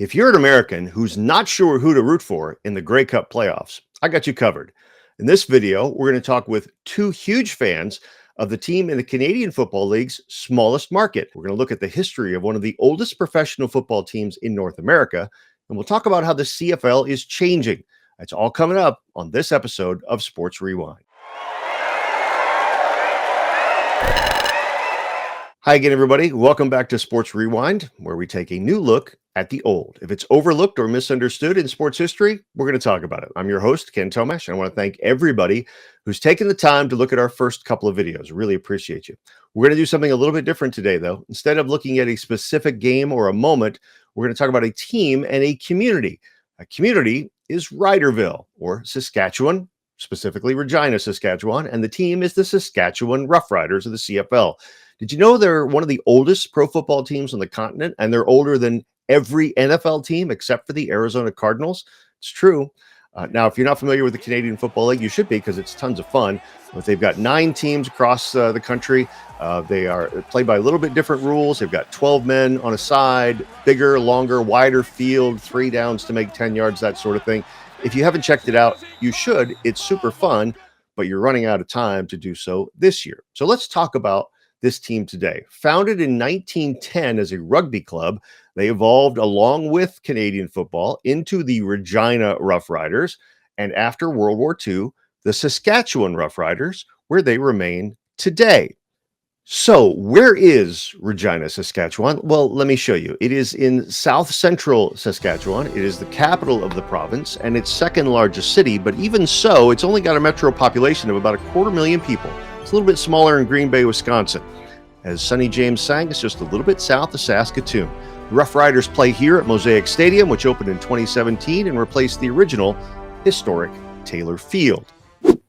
If you're an American who's not sure who to root for in the Grey Cup playoffs, I got you covered. In this video, we're going to talk with two huge fans of the team in the Canadian Football League's smallest market. We're going to look at the history of one of the oldest professional football teams in North America, and we'll talk about how the CFL is changing. That's all coming up on this episode of Sports Rewind. Hi again, everybody. Welcome back to Sports Rewind, where we take a new look at the old. If it's overlooked or misunderstood in sports history, we're going to talk about it. I'm your host, Ken Tomash, and I want to thank everybody who's taken the time to look at our first couple of videos. Really appreciate you. We're going to do something a little bit different today, though. Instead of looking at a specific game or a moment, we're going to talk about a team and a community. A community is Riderville, or Saskatchewan, specifically Regina, Saskatchewan, and the team is the Saskatchewan Roughriders of the CFL. Did you know they're one of the oldest pro football teams on the continent, and they're older than every NFL team except for the Arizona Cardinals? It's true. Now, if you're not familiar with the Canadian Football League, you should be, because it's tons of fun. But they've got 9 teams across the country. They are played by a little bit different rules. They've got 12 men on a side, bigger, longer, wider field, 3 downs to make 10 yards, that sort of thing. If you haven't checked it out, you should. It's super fun, but you're running out of time to do so this year. So let's talk about this team today. Founded in 1910 as a rugby club, they evolved along with Canadian football into the Regina Roughriders, and after World War II, the Saskatchewan Roughriders, where they remain today. So where is Regina, Saskatchewan? Well, let me show you. It is in south central Saskatchewan. It is the capital of the province and its second largest city, but even so, it's only got a metro population of about 250,000 people. It's a little bit smaller in Green Bay, Wisconsin. As Sonny James sang, it's just a little bit south of Saskatoon. The Roughriders play here at Mosaic Stadium, which opened in 2017 and replaced the original historic Taylor Field.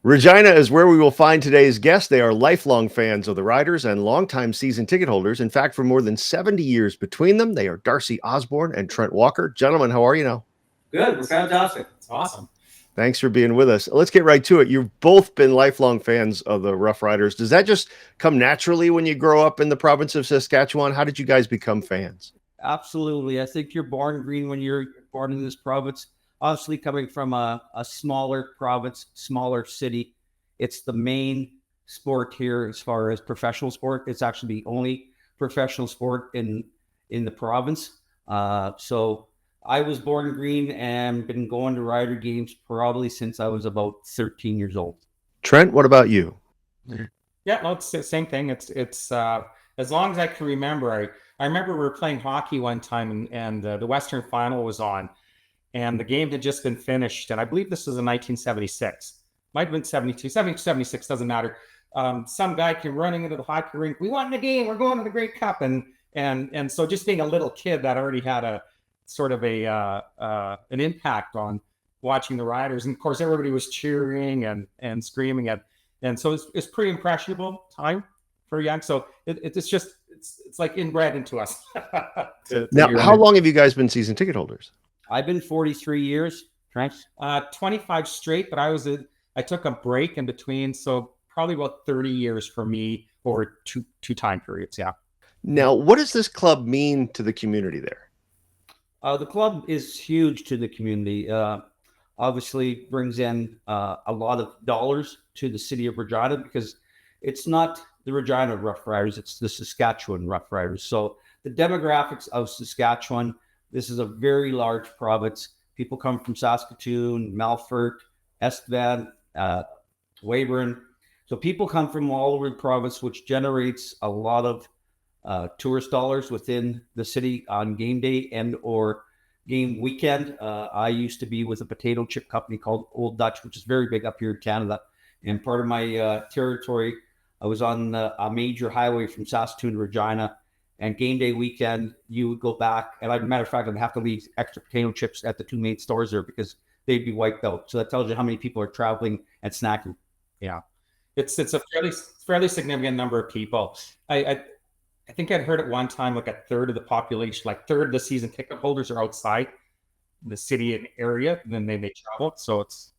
Regina is where we will find today's guest. They are lifelong fans of the Riders and longtime season ticket holders. In fact, for more than 70 years between them, they are Darcy, Osborne, and Trent Walker. Gentlemen, how are you now? Good. We're fantastic. It's awesome. Thanks for being with us. Let's get right to it. You've both been lifelong fans of the Roughriders. Does that just come naturally when you grow up in the province of Saskatchewan? How did you guys become fans? Absolutely. I think you're born green when you're born in this province. Obviously, coming from a smaller province, smaller city, it's the main sport here as far as professional sport. It's actually the only professional sport in the province. So I was born green and been going to Rider games probably since I was about 13 years old. Trent, what about you? Yeah, no, it's the same thing. It's as long as I can remember. I remember we were playing hockey one time and the Western Final was on, and the game had just been finished. And I believe this was in 1976. Might have been 72, 76, doesn't matter. Some guy came running into the hockey rink. We won the game. We're going to the Grey Cup. And so just being a little kid, that already had a sort of an impact on watching the Riders. And of course, everybody was cheering and screaming and so it's pretty impressionable time for young. So it's like inbred into us. Now, how long have you guys been season ticket holders? I've been 43 years, Trent. 25 straight, but I took a break in between. So probably about 30 years for me over two time periods. Yeah. Now, what does this club mean to the community there? The club is huge to the community. Obviously brings in a lot of dollars to the city of Regina, because it's not the Regina Roughriders, it's the Saskatchewan Roughriders. So the demographics of Saskatchewan, this is a very large province. People come from Saskatoon, Melfort, Estevan, Weyburn. So people come from all over the province, which generates a lot of tourist dollars within the city on game day and or game weekend. I used to be with a potato chip company called Old Dutch, which is very big up here in Canada. And part of my territory, I was on a major highway from Saskatoon to Regina. And game day weekend, you would go back. And as a matter of fact, I'd have to leave extra potato chips at the 2 main stores there because they'd be wiped out. So that tells you how many people are traveling and snacking. Yeah, it's a fairly significant number of people. I think I'd heard at one time like a third of the population, like third of the season ticket holders are outside the city and area, and then they travel. So it's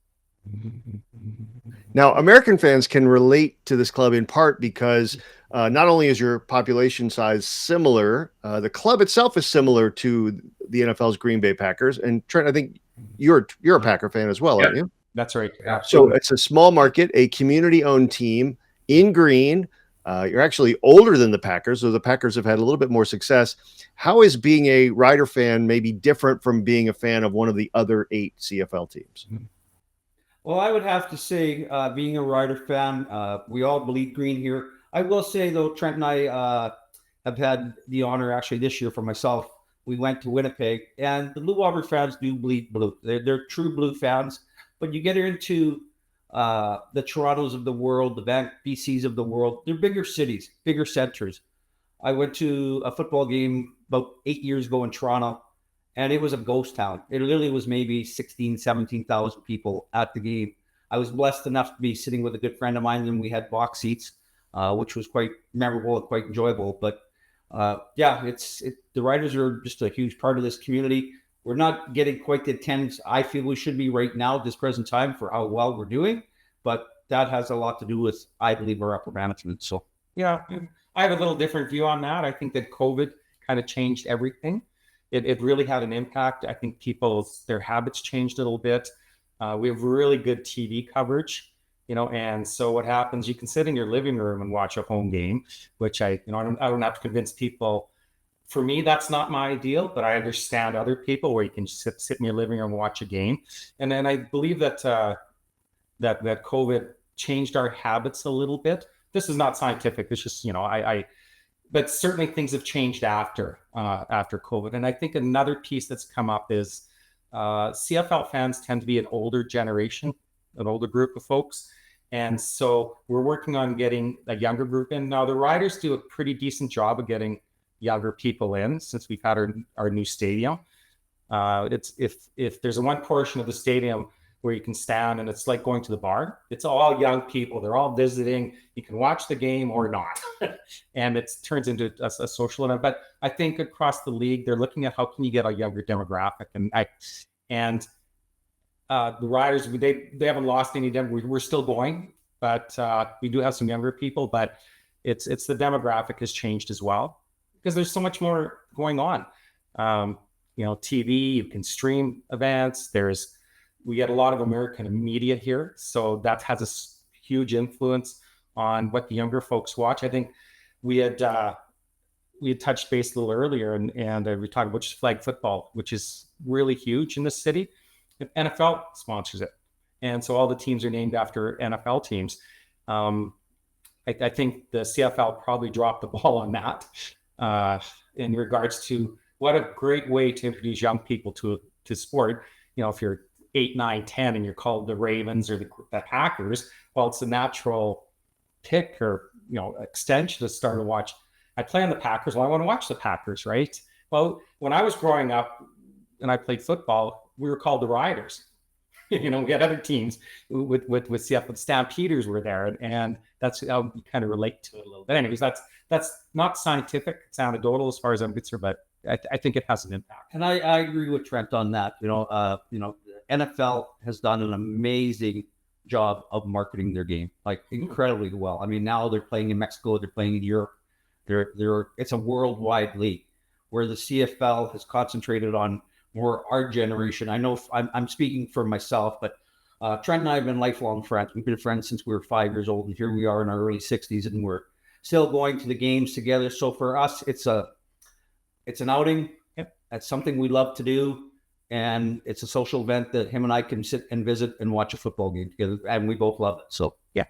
Now, American fans can relate to this club in part because not only is your population size similar, the club itself is similar to the NFL's Green Bay Packers. And Trent, I think you're a Packer fan as well, aren't you? That's right. So Absolutely. it's a small market, a community-owned team in green. You're actually older than the Packers, so the Packers have had a little bit more success. How is being a Rider fan maybe different from being a fan of one of the other 8 CFL teams? Well, I would have to say, being a Rider fan, we all bleed green here. I will say, though, Trent and I have had the honor actually this year for myself. We went to Winnipeg, and the Blue Water fans do bleed blue. They're true blue fans. But you get into the Torontos of the world, the BCs of the world. They're bigger cities, bigger centers. I went to a football game about 8 years ago in Toronto, and it was a ghost town. It literally was maybe 16, 17,000 people at the game. I was blessed enough to be sitting with a good friend of mine, and we had box seats, which was quite memorable and quite enjoyable. But the Riders are just a huge part of this community. We're not getting quite the attendance I feel we should be right now at this present time for how well we're doing, but that has a lot to do with, I believe, our upper management. So yeah, I have a little different view on that. I think that COVID kind of changed everything. It really had an impact. I think their habits changed a little bit. We have really good TV coverage, and so what happens, you can sit in your living room and watch a home game, which I don't have to convince people. For me, that's not my ideal, but I understand other people where you can sit in your living room and watch a game. And then I believe that that COVID changed our habits a little bit. This is not scientific. It's just, but certainly things have changed after COVID. And I think another piece that's come up is CFL fans tend to be an older generation, an older group of folks. And so we're working on getting a younger group in. Now, the Riders do a pretty decent job of getting younger people in since we've had our new stadium. It's if there's one portion of the stadium where you can stand and it's like going to the bar, it's all young people. They're all visiting. You can watch the game or not. And it turns into a social event. But I think across the league, they're looking at how can you get a younger demographic. And the Riders, they haven't lost any. We're still going, but we do have some younger people. But it's the demographic has changed as well, because there's so much more going on. TV, you can stream events. We get a lot of American media here, so that has a huge influence on what the younger folks watch. I think we had touched base a little earlier, and we talked about just flag football, which is really huge in this city. NFL sponsors it, and so all the teams are named after NFL teams. I think the CFL probably dropped the ball on that. In regards to what a great way to introduce young people to sport. If you're 8, 9, 10 and you're called the Ravens or the Packers, well, it's a natural pick or extension to start to watch. I play on the Packers. Well, I want to watch the Packers, right? Well, when I was growing up and I played football, we were called the Riders. We had other teams with CFL. Stampeders were there, and that's how you kind of relate to it a little bit. Anyways, that's not scientific. It's anecdotal as far as I'm concerned, but I think it has an impact. And I agree with Trent on that. The NFL has done an amazing job of marketing their game, like incredibly well. I mean, now they're playing in Mexico, they're playing in Europe. It's a worldwide league, where the CFL has concentrated on more our generation. I know I'm speaking for myself, but Trent and I have been lifelong friends. We've been friends since we were 5 years old, and here we are in our early 60s, and we're still going to the games together. So for us, it's an outing. Yep. That's something we love to do, and it's a social event that him and I can sit and visit and watch a football game together, and we both love it. So yeah.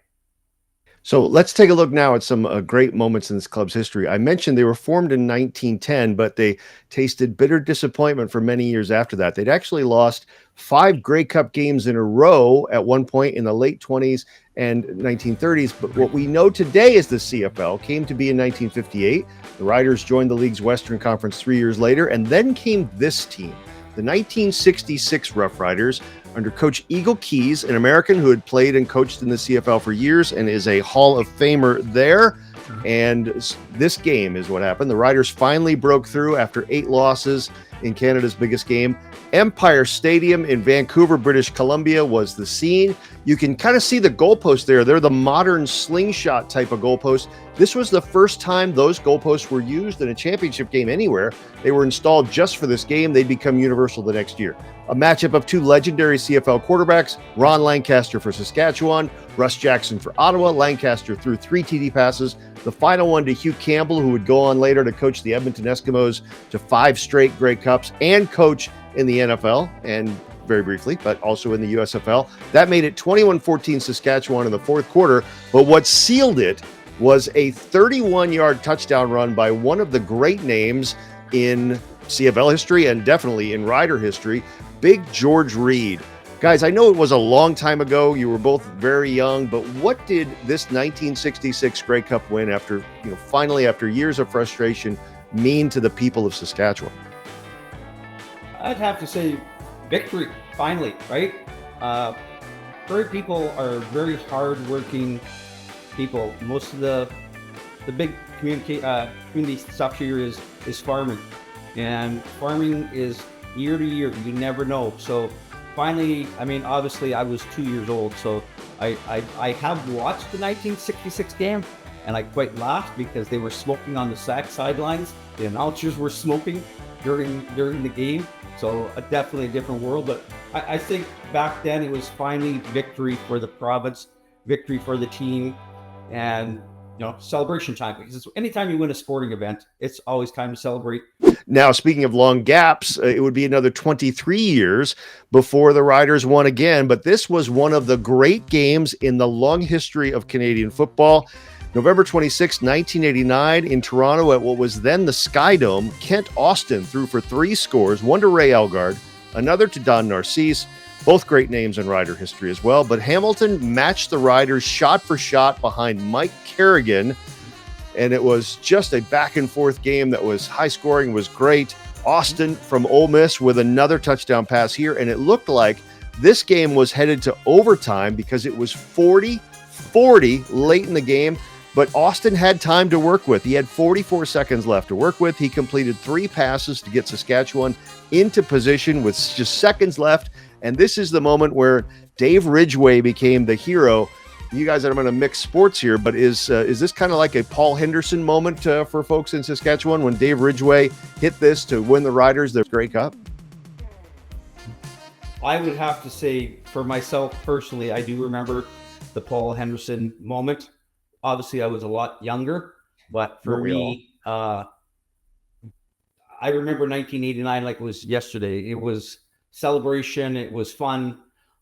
So let's take a look now at some great moments in this club's history. I mentioned they were formed in 1910, but they tasted bitter disappointment for many years after that. They'd actually lost 5 Grey Cup games in a row at one point in the late 20s and 1930s. But what we know today as the CFL came to be in 1958. The Riders joined the league's Western Conference 3 years later, and then came this team, the 1966 Roughriders, under Coach Eagle Keys, an American who had played and coached in the CFL for years and is a Hall of Famer there. And This game is what happened. The Riders finally broke through after 8 losses in Canada's biggest game. Empire Stadium in Vancouver, British Columbia was the scene. You can kind of see the goalposts there. They're the modern slingshot type of goalposts. This was the first time those goalposts were used in a championship game anywhere. They were installed just for this game. They'd become universal the next year. A matchup of 2 legendary CFL quarterbacks, Ron Lancaster for Saskatchewan, Russ Jackson for Ottawa. Lancaster threw 3 TD passes. The final one to Hugh Campbell, who would go on later to coach the Edmonton Eskimos to 5 straight Grey Cups and coach in the NFL, and very briefly, but also in the USFL. That made it 21-14 Saskatchewan in the fourth quarter. But what sealed it was a 31-yard touchdown run by one of the great names in CFL history and definitely in Rider history, Big George Reed. Guys, I know it was a long time ago. You were both very young, but what did this 1966 Grey Cup win after, finally after years of frustration mean to the people of Saskatchewan? I'd have to say victory, finally, right? Prairie people are very hard-working people. Most of the big community stuff here is farming. And farming is year to year. You never know. So finally, obviously I was 2 years old, so I have watched the 1966 game, and I quite laughed because they were smoking on the sidelines. The announcers were smoking during the game. So definitely a different world. But I think back then it was finally victory for the province, victory for the team, and celebration time. Because anytime you win a sporting event, it's always time to celebrate. Now, speaking of long gaps, it would be another 23 years before the Riders won again. But this was one of the great games in the long history of Canadian football. November 26, 1989, in Toronto at what was then the Sky Dome, Kent Austin threw for 3 scores, one to Ray Elgard, another to Don Narcisse, both great names in Rider history as well. But Hamilton matched the Riders shot for shot behind Mike Kerrigan, and it was just a back-and-forth game that was high-scoring, was great. Austin from Ole Miss with another touchdown pass here, and it looked like this game was headed to overtime because it was 40-40 late in the game. But Austin had time to work with. He had 44 seconds left to work with. He completed 3 passes to get Saskatchewan into position with just seconds left. And this is the moment where Dave Ridgway became the hero. You guys, I'm going to mix sports here, but is this kind of like a Paul Henderson moment for folks in Saskatchewan when Dave Ridgway hit this to win the Riders their Grey Cup? I would have to say, for myself personally, I do remember the Paul Henderson moment. Obviously, I was a lot younger, but for me, I remember 1989 like it was yesterday. It was celebration. It was fun.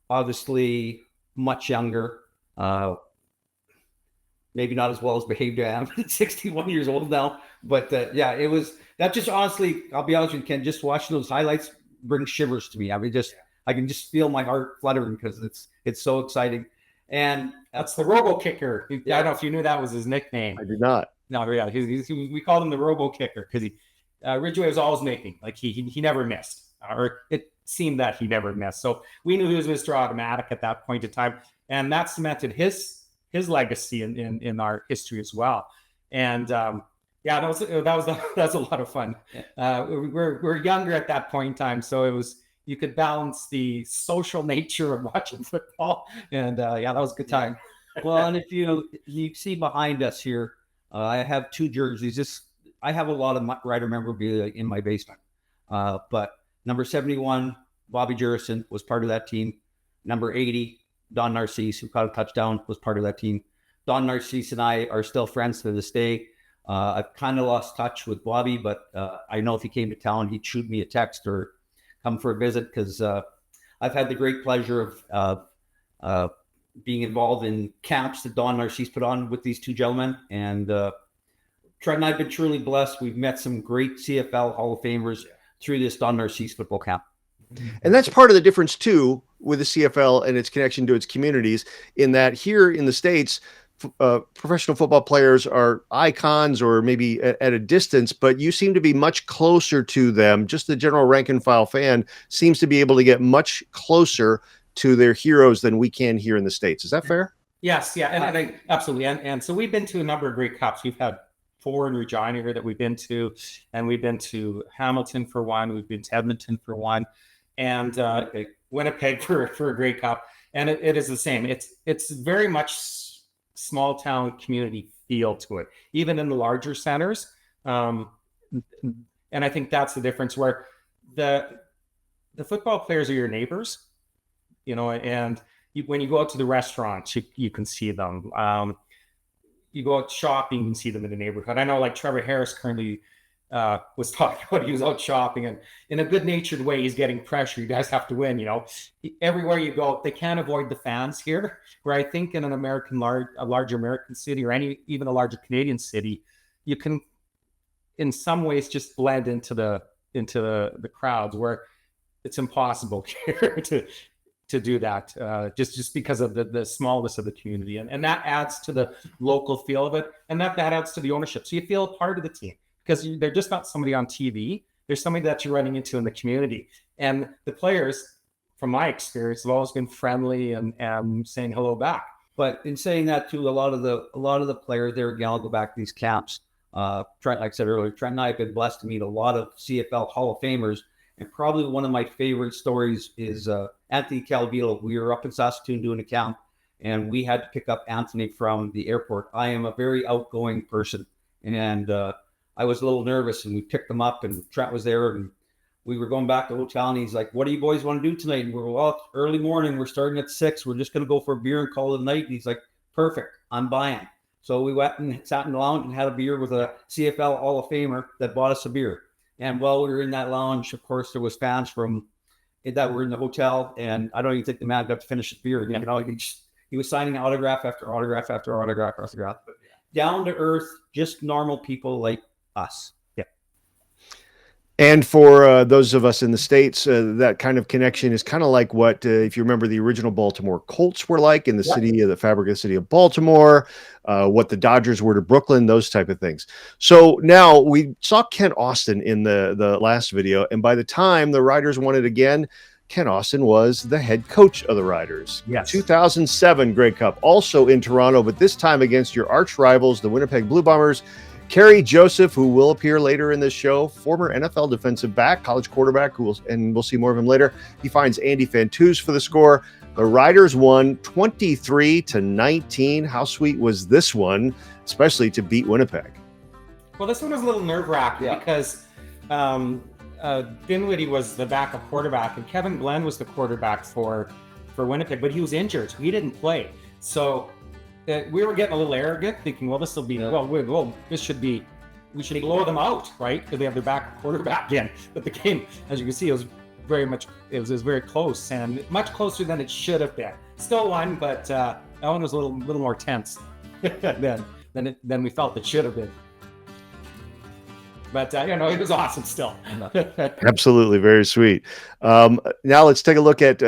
Obviously, much younger. Maybe not as well as behaved I am. 61 years old now. But yeah, it was that. Just honestly, I'll be honest with you, Ken, just watching those highlights brings shivers to me. I can just feel my heart fluttering because it's so exciting. And that's the Robo Kicker. I don't know if you knew that was his nickname. I did not. No, yeah, we called him the Robo Kicker because Ridgway was always making, like he never missed, or it seemed that he never missed. So we knew he was Mr. Automatic at that point in time, and that cemented his legacy in our history as well. And that was a lot of fun. We're younger at that point in time, so it was. You could balance the social nature of watching football, and that was a good time. Well, and if you see behind us here, I have 2 jerseys. I have a lot of Rider memorabilia in my basement. But number 71, Bobby Jurison was part of that team. Number 80, Don Narcisse, who caught a touchdown, was part of that team. Don Narcisse and I are still friends to this day. I've kind of lost touch with Bobby, but I know if he came to town, he'd shoot me a text or come for a visit, because I've had the great pleasure of being involved in camps that Don Narcisse put on with these 2 gentlemen. And Trent and I have been truly blessed. We've met some great CFL Hall of Famers through this Don Narcisse football camp. And that's part of the difference, too, with the CFL and its connection to its communities, in that here in the States, professional football players are icons or maybe at a distance, but you seem to be much closer to them. Just the general rank and file fan seems to be able to get much closer to their heroes than we can here in the States. Is that fair? Yes. Yeah. And I think absolutely. And so we've been to a number of Grey Cups. We've had 4 in Regina here that we've been to, and we've been to Hamilton for one, we've been to Edmonton for one, and Winnipeg for a Grey Cup, and it is the same. It's very much small town community feel to it, even in the larger centers, and I think that's the difference where the football players are your neighbors, and when you go out to the restaurants, you can see them. You go out shopping, you can see them in the neighborhood. I know, like Trevor Harris currently was talking about, he was out shopping, and in a good-natured way, he's getting pressure. You guys have to win, Everywhere you go, they can't avoid the fans here. Where I think in a large American city, or even a larger Canadian city, you can, in some ways, just blend into the crowds, where it's impossible here to do that, just because of the smallness of the community, and that adds to the local feel of it, and that adds to the ownership. So you feel part of the team, because they're just not somebody on TV. There's somebody that you're running into in the community, and the players, from my experience, have always been friendly and saying hello back. But in saying that too, a lot of the players there, again, I'll go back to these camps. Trent, like I said earlier, Trent and I have been blessed to meet a lot of CFL Hall of Famers. And probably one of my favorite stories is Anthony Calvillo. We were up in Saskatoon doing a camp, and we had to pick up Anthony from the airport. I am a very outgoing person, and I was a little nervous, and we picked him up, and Trent was there, and we were going back to the hotel, and he's like, "What do you boys want to do tonight?" And we're, "Well, it's early morning. We're starting at 6. We're just going to go for a beer and call it a night." And he's like, "Perfect. I'm buying." So we went and sat in the lounge and had a beer with a CFL Hall of Famer that bought us a beer. And while we were in that lounge, of course, there was fans from that were in the hotel, and I don't even think the man got to finish his beer. He was signing autograph after autograph after autograph after autograph. But down to earth, just normal people like us. Yeah. And for those of us in the States, that kind of connection is kind of like what, if you remember, the original Baltimore Colts were like in the city of the fabric of the city of Baltimore, what the Dodgers were to Brooklyn, those type of things. So now we saw Kent Austin in the last video, and by the time the Riders won it again, Kent Austin was the head coach of the Riders. Yes. 2007 Grey Cup, also in Toronto, but this time against your arch rivals, the Winnipeg Blue Bombers. Kerry Joseph, who will appear later in this show, former NFL defensive back, college quarterback, and we'll see more of him later. He finds Andy Fantuz for the score. The Riders won 23-19. How sweet was this one, especially to beat Winnipeg? Well, this one was a little nerve-wracking because Dinwiddie was the backup quarterback, and Kevin Glenn was the quarterback for Winnipeg, but he was injured, so he didn't play. So we were getting a little arrogant, thinking, well, this will be, this should be, we should blow them out, right? Because they have their backup quarterback again. But the game, as you can see, it was very close, and much closer than it should have been. Still won, but that one was a little more tense than we felt it should have been. But, it was awesome still. Absolutely. Very sweet. Now let's take a look at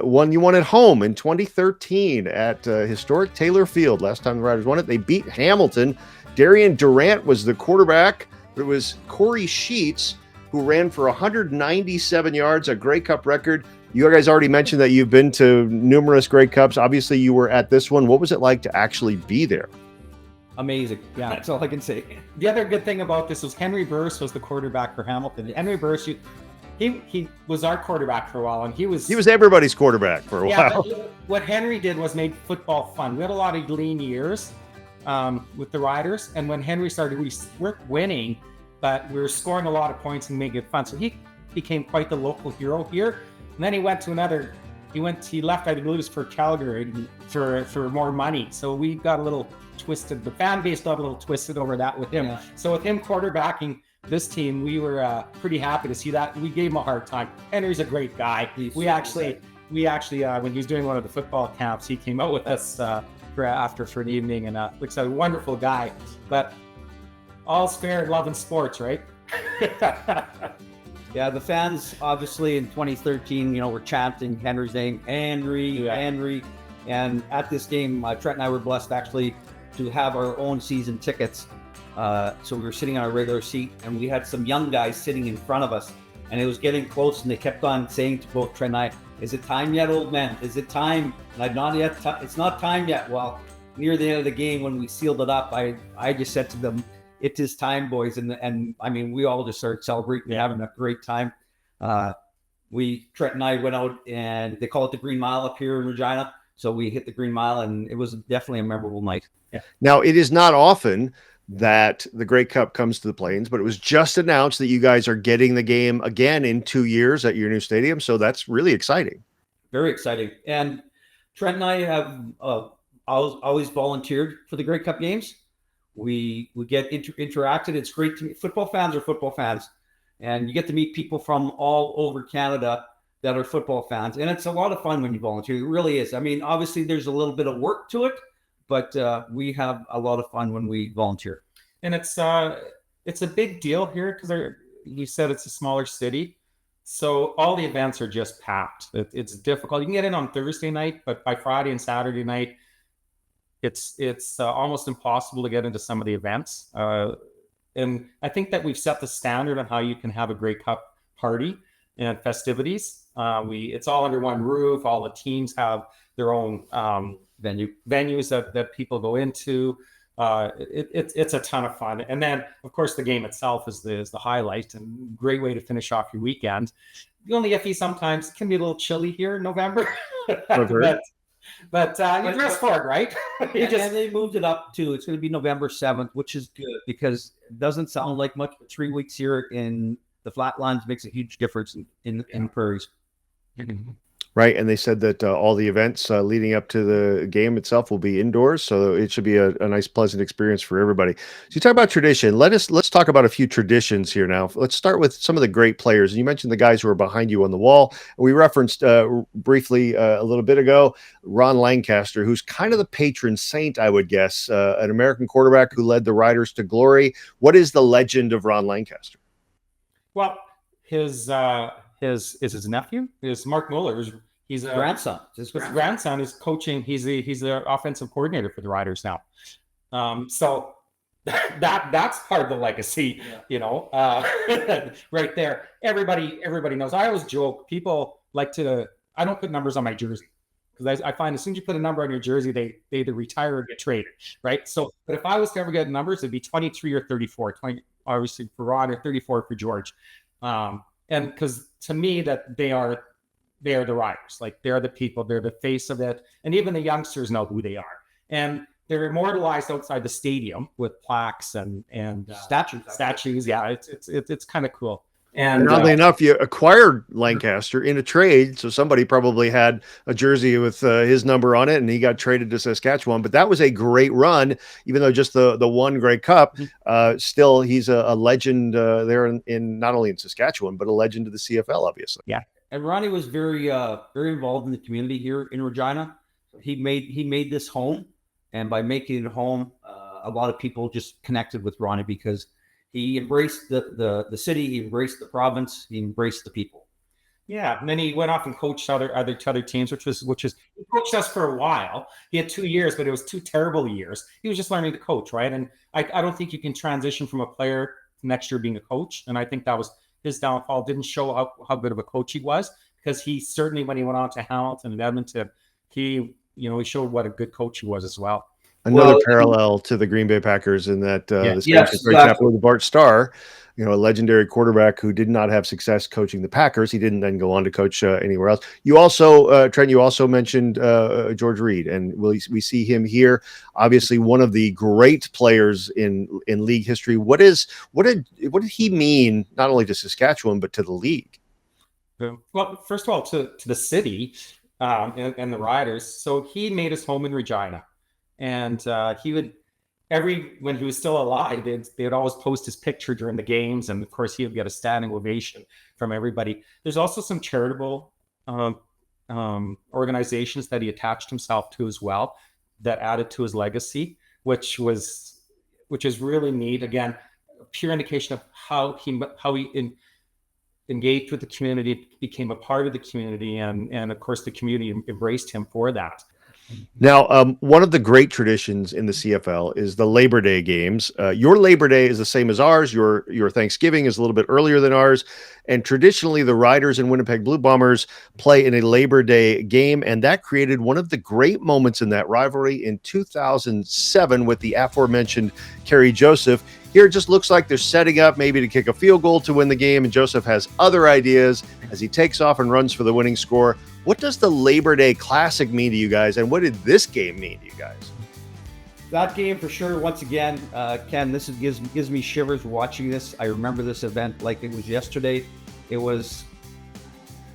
one you won at home in 2013 at historic Taylor Field. Last time the Riders won it, they beat Hamilton. Darian Durant was the quarterback. It was Corey Sheets who ran for 197 yards, a Grey Cup record. You guys already mentioned that you've been to numerous Grey Cups. Obviously, you were at this one. What was it like to actually be there? Amazing. Yeah, that's all I can say. The other good thing about this was Henry Burris was the quarterback for Hamilton. Henry Burris, he was our quarterback for a while, and he was everybody's quarterback for a while. But what Henry did was made football fun. We had a lot of lean years with the Riders, and when Henry started, we weren't winning, but we were scoring a lot of points and making it fun. So he became quite the local hero here. And then he left, I believe it was for Calgary for more money. So we got a little twisted. The fan base got a little twisted over that with him. Yeah. So with him quarterbacking this team, we were pretty happy to see that. We gave him a hard time. Henry's a great guy. We actually, when he was doing one of the football camps, he came out with us for an evening, and looks like a wonderful guy. But all's fair in love and sports, right? Yeah, the fans obviously in 2013, were chanting Henry's name, Henry. And at this game, Trent and I were blessed actually to have our own season tickets. So we were sitting on a regular seat, and we had some young guys sitting in front of us, and it was getting close, and they kept on saying to both Trent and I, "Is it time yet, old man? Is it time?" And I'd not yet. It's not time yet. Well, near the end of the game, when we sealed it up, I just said to them, it is time, boys. And I mean, we all just started celebrating, having a great time. Trent and I went out, and they call it the Green Mile up here in Regina. So we hit the Green Mile, and it was definitely a memorable night. Yeah. Now, it is not often that the Grey Cup comes to the Plains, but it was just announced that you guys are getting the game again in 2 years at your new stadium. So that's really exciting. Very exciting. And Trent and I have always volunteered for the Grey Cup games. We get interacted. It's great to meet football fans are football fans. And you get to meet people from all over Canada that are football fans. And it's a lot of fun when you volunteer. It really is. I mean, obviously there's a little bit of work to it, but we have a lot of fun when we volunteer. And it's a big deal here because you said it's a smaller city. So all the events are just packed. It's difficult. You can get in on Thursday night, but by Friday and Saturday night, it's almost impossible to get into some of the events. And I think that we've set the standard on how you can have a Grey Cup party and festivities. It's all under one roof. All the teams have their own venues that people go into. It's a ton of fun. And then, of course, the game itself is the highlight and great way to finish off your weekend. The only iffy sometimes it can be a little chilly here in November. But you dress for it, right? And they moved it up to, it's going to be November 7th, which is good because it doesn't sound like much, but 3 weeks here in the Flatlands makes a huge difference in prairies. Right. And they said that all the events leading up to the game itself will be indoors. So it should be a nice, pleasant experience for everybody. So you talk about tradition. Let's talk about a few traditions here now. Let's start with some of the great players. And you mentioned the guys who are behind you on the wall. We referenced briefly a little bit ago, Ron Lancaster, who's kind of the patron saint, I would guess, an American quarterback who led the Riders to glory. What is the legend of Ron Lancaster? Well, his nephew is Mark Muller. He's a grandson. His grandson is coaching. He's the offensive coordinator for the Riders now. So that's part of the legacy, right there. Everybody knows. I always joke. People like to. I don't put numbers on my jersey because I find as soon as you put a number on your jersey, they either retire or get traded, right? So, but if I was to ever get numbers, it'd be 23 or 34. 20, obviously for Ron, or 34 for George. And because to me that they are the Riders, like they're the people, they're the face of it, and even the youngsters know who they are, and they're immortalized outside the stadium with plaques and statues. Yeah, it's kind of cool. And oddly enough, you acquired Lancaster in a trade, so somebody probably had a jersey with his number on it, and he got traded to Saskatchewan. But that was a great run, even though just the one Grey Cup. Still, he's a legend there in not only in Saskatchewan, but a legend to the CFL, obviously. Yeah, and Ronnie was very involved in the community here in Regina. He made this home, and by making it home, a lot of people just connected with Ronnie because he embraced the city, he embraced the province, he embraced the people. Yeah, and then he went off and coached other teams, which is he coached us for a while. He had 2 years, but it was 2 terrible years. He was just learning to coach, right? And I don't think you can transition from a player to next year being a coach. And I think that was his downfall. Didn't show how good of a coach he was because he certainly, when he went on to Hamilton and Edmonton, he showed what a good coach he was as well. Another parallel to the Green Bay Packers in that this great example with Bart Starr, a legendary quarterback who did not have success coaching the Packers. He didn't then go on to coach anywhere else. You also, Trent, you also mentioned George Reed, and we see him here. Obviously, one of the great players in league history. What did he mean not only to Saskatchewan but to the league? Well, first of all, to the city and the Riders. So he made his home in Regina. And he would, when he was still alive, they would always post his picture during the games. And of course, he would get a standing ovation from everybody. There's also some charitable organizations that he attached himself to as well that added to his legacy, which is really neat. Again, a pure indication of how he engaged with the community, became a part of the community. And of course, the community embraced him for that. Now, one of the great traditions in the CFL is the Labor Day games. Your Labor Day is the same as ours. Your Thanksgiving is a little bit earlier than ours. And traditionally, the Riders and Winnipeg Blue Bombers play in a Labor Day game, and that created one of the great moments in that rivalry in 2007 with the aforementioned Kerry Joseph. Here it just looks like they're setting up maybe to kick a field goal to win the game, and Joseph has other ideas as he takes off and runs for the winning score. What does the Labor Day Classic mean to you guys, and what did this game mean to you guys? That game for sure. Once again, Ken, this gives me shivers watching this. I remember this event like it was yesterday. It was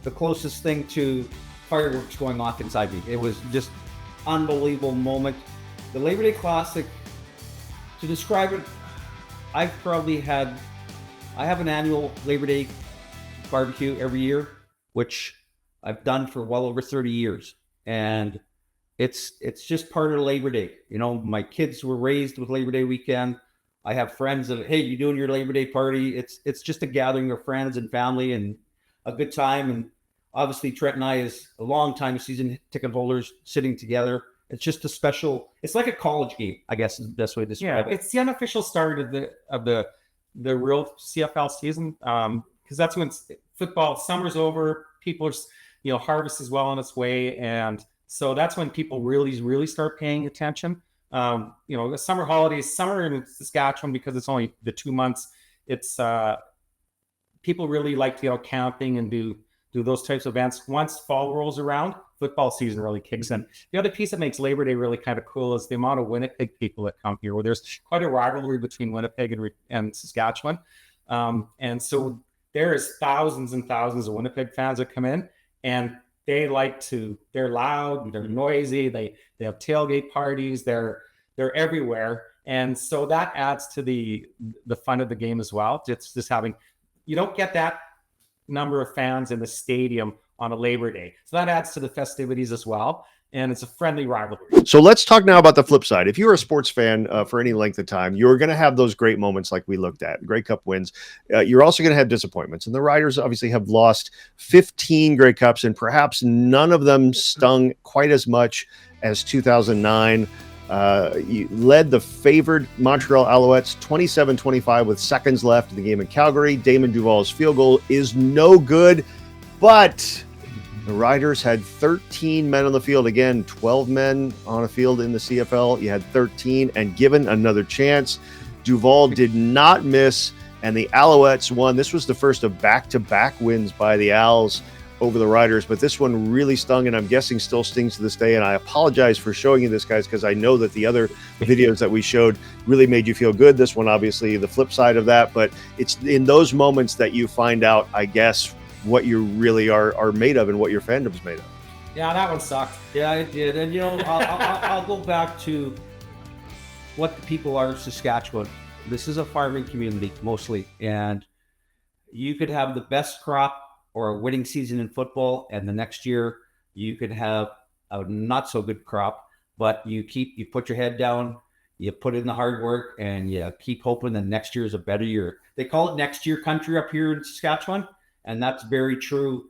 the closest thing to fireworks going off inside me. It was just unbelievable moment. The Labor Day Classic, to describe it, I have an annual Labor Day barbecue every year, which I've done for well over 30 years. And it's just part of Labor Day. You know, my kids were raised with Labor Day weekend. I have friends that, hey, you doing your Labor Day party? It's just a gathering of friends and family and a good time. And obviously Trent and I, as a long time season ticket holders, sitting together. It's just a special. It's like a college game, I guess is the best way to describe it. It's the unofficial start of the real CFL season, because that's when football summer's over. People are, harvest is well on its way, and so that's when people really start paying attention. The summer holidays, summer in Saskatchewan, because it's only the 2 months. It's people really like to camping and do those types of events. Once fall rolls around, football season really kicks in. The other piece that makes Labor Day really kind of cool is the amount of Winnipeg people that come here. Where there's quite a rivalry between Winnipeg and Saskatchewan, and so there is thousands and thousands of Winnipeg fans that come in, and they're loud, they're noisy, they have tailgate parties, they're everywhere. And so that adds to the fun of the game as well. Just having, you don't get that number of fans in the stadium on a Labor Day. So that adds to the festivities as well. And it's a friendly rivalry. So let's talk now about the flip side. If you're a sports fan for any length of time, you're going to have those great moments like we looked at, Grey Cup wins. You're also going to have disappointments. And the Riders obviously have lost 15 Grey Cups, and perhaps none of them stung quite as much as 2009. You led the favored Montreal Alouettes 27-25 with seconds left in the game in Calgary. Damon Duval's field goal is no good, but the Riders had 13 men on the field. Again, 12 men on a field in the CFL. You had 13, and given another chance, Duval did not miss, and the Alouettes won. This was the first of back-to-back wins by the Owls over the Riders, but this one really stung, and I'm guessing still stings to this day. And I apologize for showing you this, guys, because I know that the other videos that we showed really made you feel good. This one, obviously, the flip side of that, but it's in those moments that you find out, I guess, what you really are made of and what your fandom's made of. Yeah, that one sucked. Yeah, it did. And I'll go back to what the people are in Saskatchewan. This is a farming community mostly, and you could have the best crop or a winning season in football, and the next year you could have a not so good crop, but you put your head down, you put in the hard work, and you keep hoping that next year is a better year. They call it next year country up here in Saskatchewan, and that's very true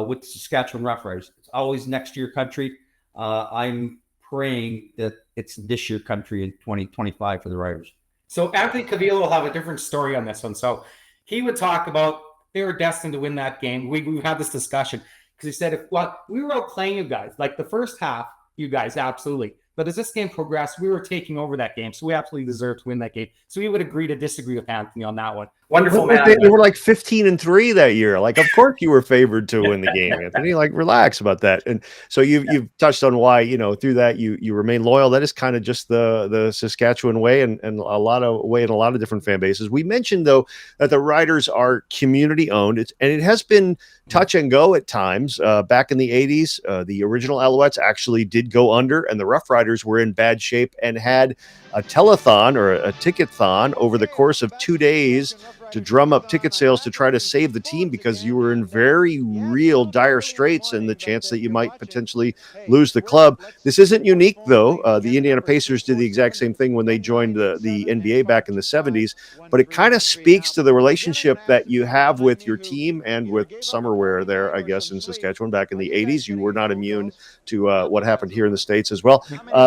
with the Saskatchewan Roughriders. It's always next year country. I'm praying that it's this year country in 2025 for the Riders. So Anthony Cavilla will have a different story on this one. So he would talk about they were destined to win that game. We had this discussion because he said, we were outplaying you guys. Like the first half, you guys, absolutely. But as this game progressed, we were taking over that game. So we absolutely deserved to win that game. So we would agree to disagree with Anthony on that one. Wonderful man. They were like 15-3 that year. Like, of course you were favored to win the game, Anthony. Like, relax about that. And so you've touched on why, through that you remain loyal. That is kind of just the Saskatchewan way and a lot of different fan bases. We mentioned, though, that the Riders are community owned. It has been touch and go at times. Back in the 80s, the original Alouettes actually did go under, and the Roughriders were in bad shape and had a telethon or a ticket-thon over the course of 2 days to drum up ticket sales to try to save the team because you were in very real dire straits and the chance that you might potentially lose the club. This isn't unique, though. The Indiana Pacers did the exact same thing when they joined the NBA back in the 70s, but it kind of speaks to the relationship that you have with your team and with Summerwear there, I guess, in Saskatchewan back in the 80s. You were not immune to what happened here in the States as well.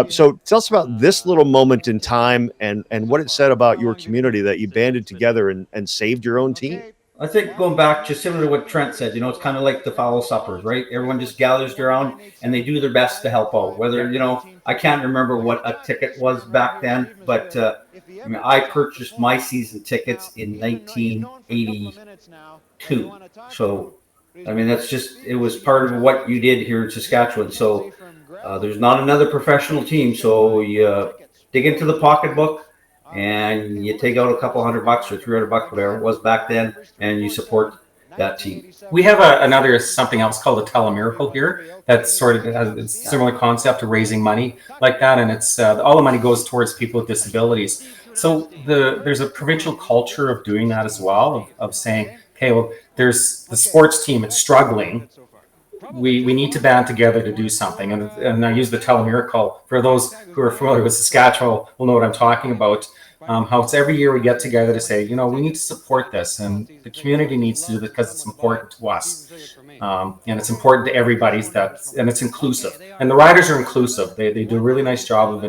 So tell us about this little moment in time and what it said about your community that you banded together and saved your own team. I think going back, just similar to what Trent said, it's kind of like the foul suppers, right? Everyone just gathers around and they do their best to help out. Whether, I can't remember what a ticket was back then, but I purchased my season tickets in 1982. So, that's just, it was part of what you did here in Saskatchewan. So, there's not another professional team. So, you dig into the pocketbook and you take out a couple $100 or $300, whatever it was back then, and you support that team. We have another something else called a Telemiracle here. That's sort of has a similar concept of raising money like that, and it's all the money goes towards people with disabilities. So there's a provincial culture of doing that as well, of saying, okay, well, there's the sports team, it's struggling. We need to band together to do something. And I use the Telemiracle. For those who are familiar with Saskatchewan will know what I'm talking about. How it's every year we get together to say, we need to support this, and the community needs to do this because it's important to us. And it's important to everybody, and it's inclusive. And the riders are inclusive. They do a really nice job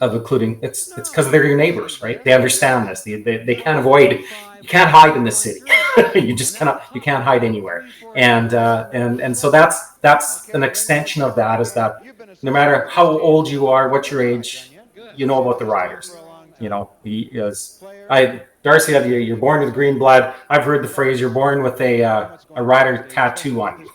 of including. It's because they're your neighbors, right? They understand this. They can't avoid. You can't hide in the city. You just cannot. You can't hide anywhere. And so that's an extension of that. Is that no matter how old you are, what your age, you know about the riders. Darcy, you're born with green blood. I've heard the phrase, "You're born with a rider tattoo on you."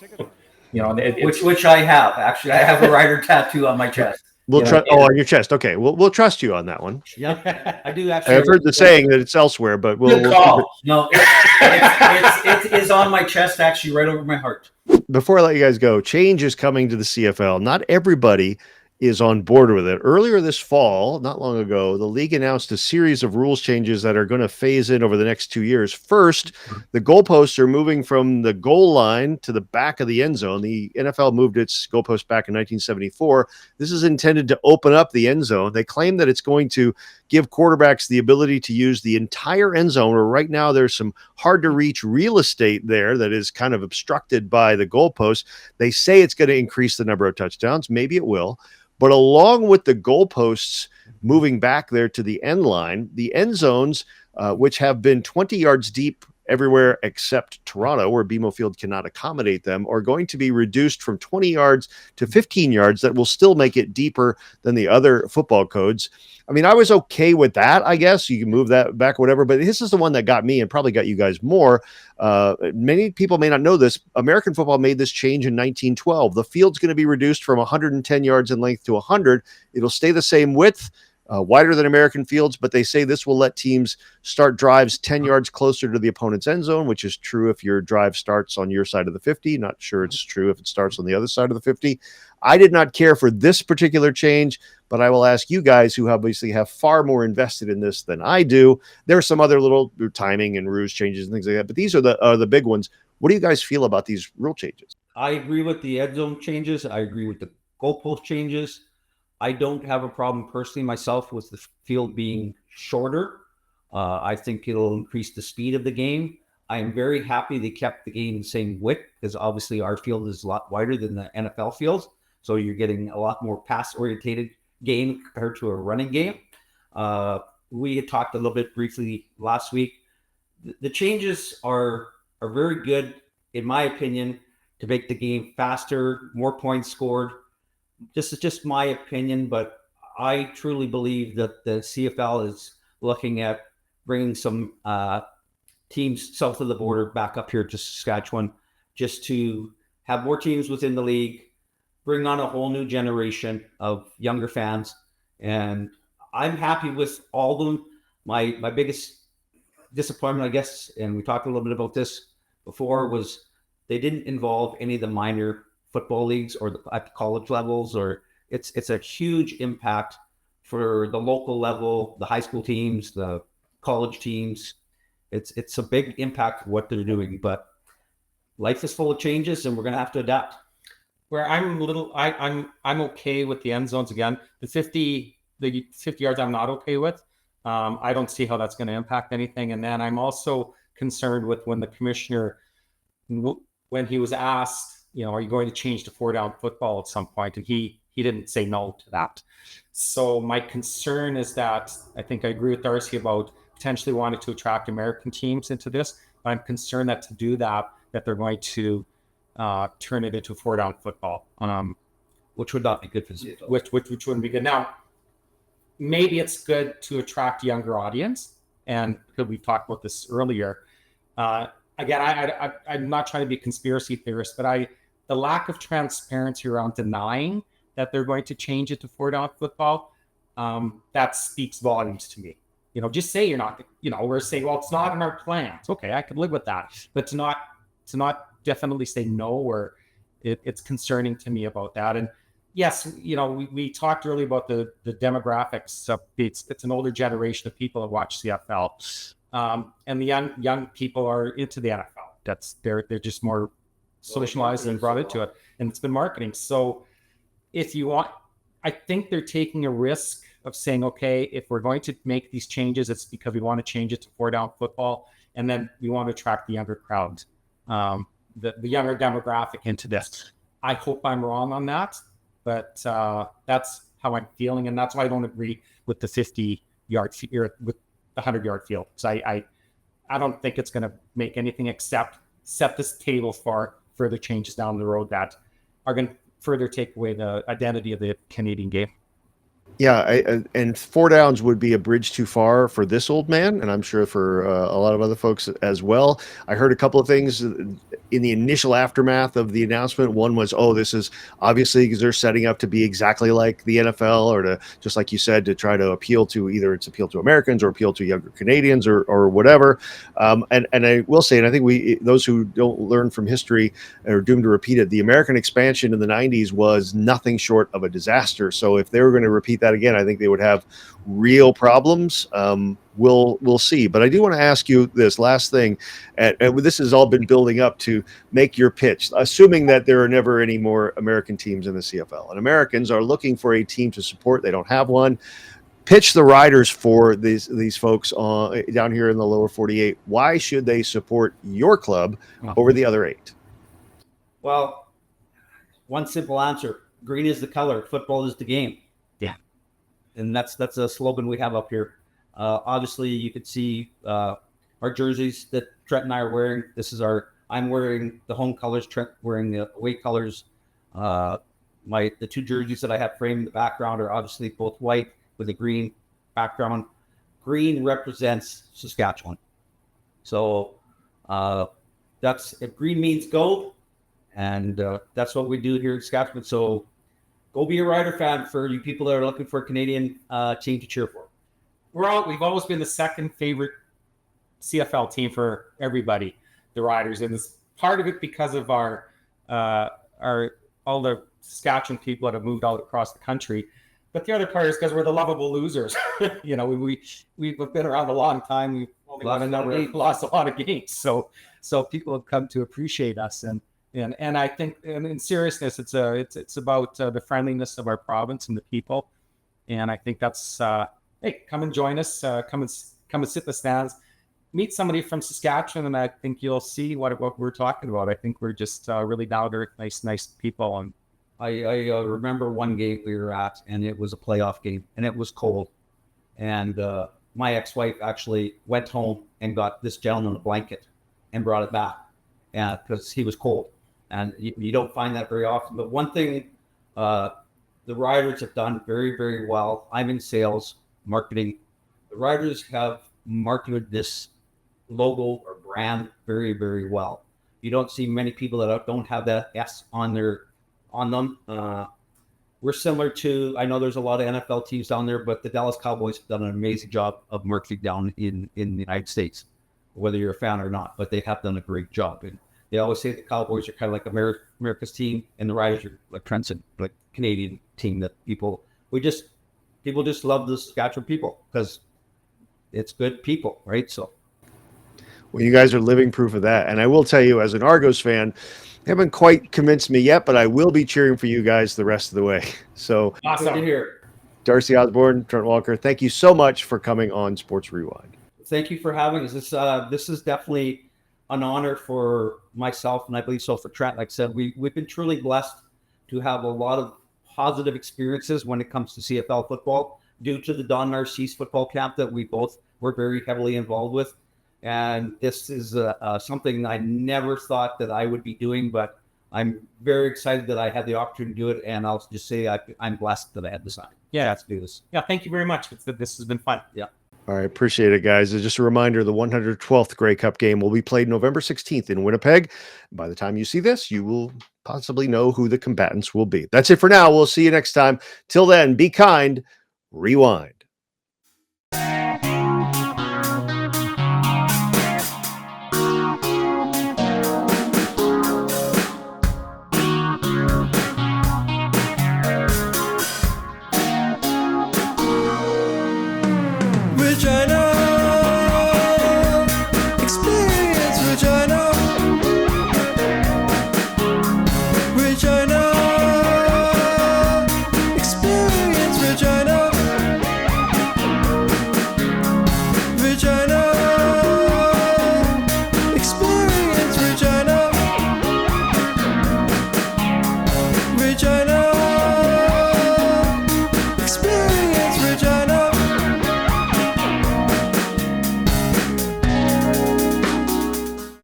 Which I have. Actually, I have a rider tattoo on my chest. On your chest. Okay, we'll trust you on that one. Yeah, I do actually. I've heard the saying that it's elsewhere, but we'll call. No, it is on my chest, actually, right over my heart. Before I let you guys go, change is coming to the CFL. Not everybody is on board with it. Earlier this fall, not long ago, the league announced a series of rules changes that are going to phase in over the next 2 years. First, the goalposts are moving from the goal line to the back of the end zone. The NFL moved its goalpost back in 1974. This is intended to open up the end zone. They claim that it's going to give quarterbacks the ability to use the entire end zone, where right now there's some hard to reach real estate there that is kind of obstructed by the goalposts. They say it's going to increase the number of touchdowns. Maybe it will. But along with the goalposts moving back there to the end line, the end zones, which have been 20 yards deep everywhere except Toronto, where BMO Field cannot accommodate them, are going to be reduced from 20 yards to 15 yards. That will still make it deeper than the other football codes. I was okay with that, I guess. You can move that back, whatever. But this is the one that got me and probably got you guys more. Many people may not know this. American football made this change in 1912. The field's going to be reduced from 110 yards in length to 100. It'll stay the same width, wider than American fields, but they say this will let teams start drives 10 yards closer to the opponent's end zone, which is true if your drive starts on your side of the 50. Not sure it's true if it starts on the other side of the 50. I did not care for this particular change, but I will ask you guys, who obviously have far more invested in this than I do. There are some other little timing and ruse changes and things like that, but these are the big ones. What do you guys feel about these rule changes? I agree with the end zone changes. I agree with the goalpost changes. I don't have a problem personally myself with the field being shorter. I think it'll increase the speed of the game. I am very happy they kept the game the same width, because obviously our field is a lot wider than the NFL fields. So you're getting a lot more pass-orientated game compared to a running game. We had talked a little bit briefly last week. The changes are very good, in my opinion, to make the game faster, more points scored. This is just my opinion, but I truly believe that the CFL is looking at bringing some teams south of the border back up here to Saskatchewan, just to have more teams within the league, bring on a whole new generation of younger fans. And I'm happy with all of them. My biggest disappointment, I guess, and we talked a little bit about this before, was they didn't involve any of the minor football leagues or at the college levels, or it's a huge impact for the local level, the high school teams, the college teams. It's a big impact what they're doing, but life is full of changes and we're going to have to adapt. Where I'm okay with the end zones again. The 50 yards I'm not okay with. I don't see how that's going to impact anything. And then I'm also concerned with when the commissioner, when he was asked, are you going to change to 4-down football at some point? And he didn't say no to that. So my concern is that I think I agree with Darcy about potentially wanting to attract American teams into this. I'm concerned that to do that they're going to turn it into 4-down football, which would not be good for the CFL. Which wouldn't be good. Now, maybe it's good to attract a younger audience, and we've talked about this earlier. Again, I'm not trying to be a conspiracy theorist, but the lack of transparency around denying that they're going to change it to 4-down football, that speaks volumes to me. Just say you're not, or say, well, it's not in our plans. Okay, I could live with that. But to not definitely say no, or it's concerning to me about that. And yes, we talked earlier about the demographics. It's an older generation of people that watch CFL. And the young people are into the NFL. They're just more socialized and brought into it, and it's been marketing. So if you want, I think they're taking a risk of saying, okay, if we're going to make these changes, it's because we want to change it to 4-down football, and then we want to attract the younger crowd, the younger demographic into this. I hope I'm wrong on that, but that's how I'm feeling, and that's why I don't agree with the 50-yard with the 100-yard field. So I don't think it's going to make anything except set this table for further changes down the road that are going to further take away the identity of the Canadian game. Yeah, and 4 downs would be a bridge too far for this old man, and I'm sure for a lot of other folks as well. I heard a couple of things in the initial aftermath of the announcement. One was, this is obviously because they're setting up to be exactly like the NFL, or to, just like you said, to try to appeal to appeal to Americans or appeal to younger Canadians or whatever. And I will say, and I think those who don't learn from history are doomed to repeat it. The American expansion in the 90s was nothing short of a disaster. So if they were going to repeat that again, I think they would have real problems. We'll see. But I do want to ask you this last thing, and this has all been building up to make your pitch, assuming that there are never any more American teams in the CFL, and Americans are looking for a team to support. They don't have one. Pitch the Riders for these folks down here in the lower 48. Why should they support your club over the other 8? Well, one simple answer: green is the color, football is the game. Yeah, and that's a slogan we have up here. Obviously, you could see our jerseys that Trent and I are wearing. I'm wearing the home colors. Trent wearing the away colors. The 2 jerseys that I have framed in the background are obviously both white with a green background. Green represents Saskatchewan. So if green means go, and that's what we do here in Saskatchewan. So go be a Rider fan for you people that are looking for a Canadian team to cheer for. We've always been the second favorite CFL team for everybody, the Riders, and it's part of it because of our all the Saskatchewan people that have moved out across the country. But the other part is because we're the lovable losers. We've been around a long time. We've only lost a lot of games, so people have come to appreciate us, and I think, and in seriousness, it's about the friendliness of our province and the people, and I think that's hey, come and join us, come and sit in the stands, meet somebody from Saskatchewan, and I think you'll see what we're talking about. I think we're just really down to earth, nice people. And I remember one game we were at, and it was a playoff game, and it was cold, and my ex-wife actually went home and got this gentleman a blanket and brought it back, because he was cold, and you don't find that very often. But one thing the Riders have done very, very well. I'm in sales, marketing. The Riders have marketed this logo or brand very, very well. You don't see many people that don't have that S on them. We're similar to, I know there's a lot of NFL teams down there, but the Dallas Cowboys have done an amazing job of marketing down in the United States, whether you're a fan or not, but they have done a great job. And they always say the Cowboys are kind of like America's team, and the Riders are like Trent's, like Canadian team that people just love the Saskatchewan people because it's good people, right? So, well, you guys are living proof of that. And I will tell you, as an Argos fan, they haven't quite convinced me yet, but I will be cheering for you guys the rest of the way. So, awesome to hear. Darcy, Osborne, Trent Walker, thank you so much for coming on Sports Rewind. Thank you for having us. This is definitely an honor for myself, and I believe so for Trent. Like I said, we've been truly blessed to have a lot of positive experiences when it comes to CFL football due to the Don Narcisse football camp that we both were very heavily involved with. And this is something I never thought that I would be doing, but I'm very excited that I had the opportunity to do it. And I'll just say I'm blessed that I had this chance to do this. Yeah, thank you very much. This has been fun. Yeah. All right, appreciate it, guys. Just a reminder, the 112th Grey Cup game will be played November 16th in Winnipeg. By the time you see this, you will possibly know who the combatants will be. That's it for now. We'll see you next time. Till then, be kind, rewind.